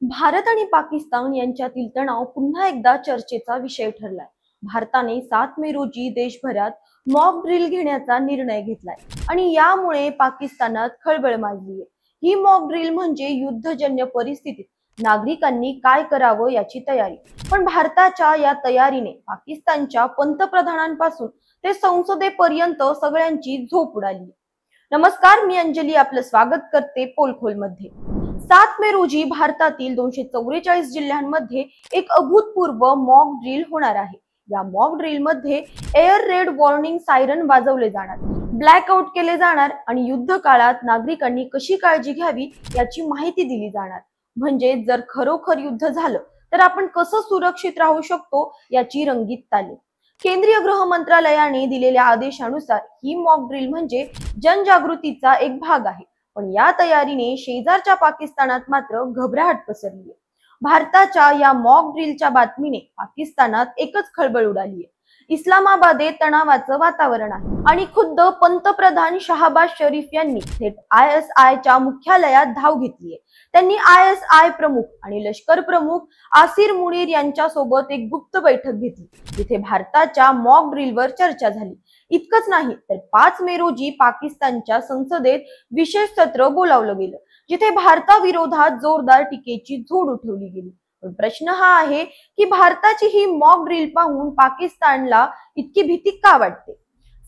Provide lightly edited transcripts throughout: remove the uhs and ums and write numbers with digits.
भारत आणि पाकिस्तान यांच्यातील तणाव पुन्हा एकदा चर्चेचा विषय ठरलाय। भारताने 7 मे रोजी देशभरात मॉक ड्रिल घेण्याचा निर्णय घेतलाय आणि यामुळे पाकिस्तानात खळबळ माजली आहे। ही मॉक ड्रिल म्हणजे युद्धजन्य परिस्थितीत नागरिकांनी काय करावं याची तयारी। पण भारताच्या या तयारीने पाकिस्तानच्या पंतप्रधानांपासून ते संसदेपर्यंत सगळ्यांची झोप उडाली। नमस्कार, मी अंजली आपलं स्वागत करते पोलखोल मध्ये। 7 मे रोजी भारतातील 244 जिल्ह्यांमध्ये एक अभूतपूर्व मॉक ड्रिल होणार आहे। या मॉक ड्रिल मध्ये एअर रेड वॉर्निंग सायरन वाजवले जाणार, ब्लॅकआउट केले जाणार आणि युद्ध काळात नागरिकांनी कशी काळजी घ्यावी याची माहिती दिली जाणार। म्हणजे जर खरोखर युद्ध झालं तर आपण कसं सुरक्षित राहू शकतो याची रंगीत तालीम। केंद्रीय गृह मंत्रालयाने दिलेल्या आदेशानुसार ही मॉक ड्रिल म्हणजे जनजागृतीचा एक भाग आहे। पण या तयारीने शेजारच्या पाकिस्तानात मात्र घबराहट पसरली आहे। भारताच्या या मॉक ड्रिलच्या बातमीने पाकिस्तानात एकच खळबळ उडाली आहे। इस्लामाबादेत तणावाचं वातावरण आहे आणि खुद्द पंतप्रधान शहबाज शरीफ यांनी थेट ISI च्या मुख्यालयात धाव घेतली आहे। त्यांनी ISI प्रमुख आणि लष्कर प्रमुख आसिर मुनीर यांच्या सोबत एक गुप्त बैठक घेतली, जिथे भारताच्या मॉक ड्रिलवर चर्चा झाली। इतकंच नाही तर 5 मे रोजी पाकिस्तानच्या संसदेत विशेष सत्र बोलावलं गेलं, जिथे भारताविरोधात जोरदार टीकेची झोड उठवली गेली। पण प्रश्न हा आहे की भारताची ही मॉक ड्रिल पाहून पाकिस्तानला इतकी भीती का वाटते?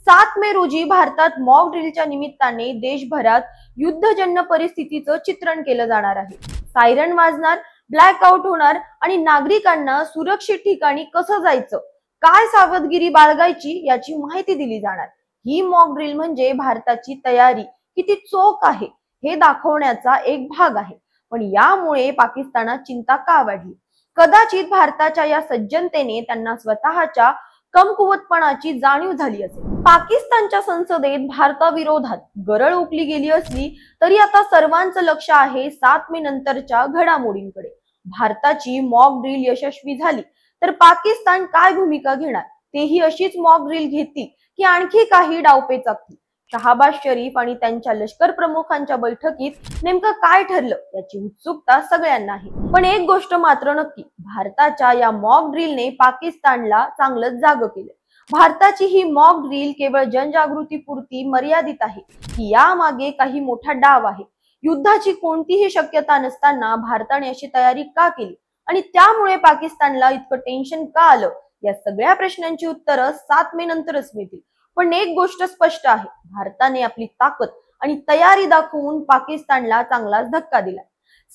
7 मे रोजी भारतात मॉक ड्रिलच्या निमित्ताने देशभरात युद्धजन्य परिस्थितीचं चित्रण केलं जाणार आहे। सायरन वाजणार, ब्लॅकआउट होणार आणि नागरिकांना सुरक्षित ठिकाणी कसं जायचं, काय सावधगिरी बाळगायची याची माहिती दिली जाणार। ही मॉक ड्रिल म्हणजे भारताची तयारी किती चोख आहे हे दाखवण्याचा एक भाग आहे। पण यामुळे पाकिस्तानात चिंता का वाढली? कदाचित भारताच्या या सज्जनतेने त्यांना स्वतःच्या कमकुवतपणाची जाणीव झाली असेल। पाकिस्तानच्या संसदेत भारताविरोधात गरळ ओकली गेली असली तरी आता सर्वांचं लक्ष आहे 7 मे नंतरच्या घडामोडींकडे। भारताची मॉक ड्रिल यशस्वी झाली तर पाकिस्तान काय भूमिका घेणार? तेही अशीच मॉक ड्रिल घेतील की आणखी काही डावपेच आखतील? शहबाज शरीफ आणि त्यांच्या लष्कर प्रमुखांच्या बैठकीत नेमकं काय ठरलं याची उत्सुकता सगळ्यांना आहे। पण एक गोष्ट मात्र नक्की, भारताच्या या मॉक ड्रिलने पाकिस्तानला चांगलंच जागं केलं। भारताची ही मॉक ड्रिल केवळ जनजागृतीपुरती मर्यादित आहे की यामागे काही मोठा डाव आहे? युद्धाची कोणतीही शक्यता नसताना भारताने अशी तयारी का केली आणि त्यामुळे पाकिस्तानला इतकं टेन्शन का आलं? या सगळ्या प्रश्नांची उत्तरं 7 मे नंतरच मिळतील। पण एक गोष्ट स्पष्ट आहे, भारताने आपली ताकद आणि तयारी दाखवून पाकिस्तानला चांगलाच धक्का दिला।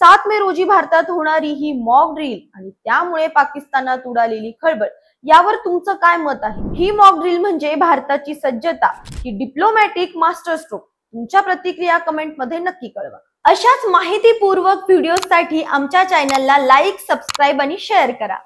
7 मे रोजी भारतात होणारी ही मॉक ड्रिल आणि त्यामुळे पाकिस्तानात उडालेली खळबळ, यावर तुमचं काय मत आहे? ही मॉक ड्रिल म्हणजे भारताची सज्जता की डिप्लोमॅटिक मास्टर स्ट्रोक? तुमच्या प्रतिक्रिया कमेंट मध्ये नक्की कळवा। अशाच माहितीपूर्वक व्हिडिओसाठी आमच्या चॅनलला लाईक, सबस्क्राईब आणि शेअर करा।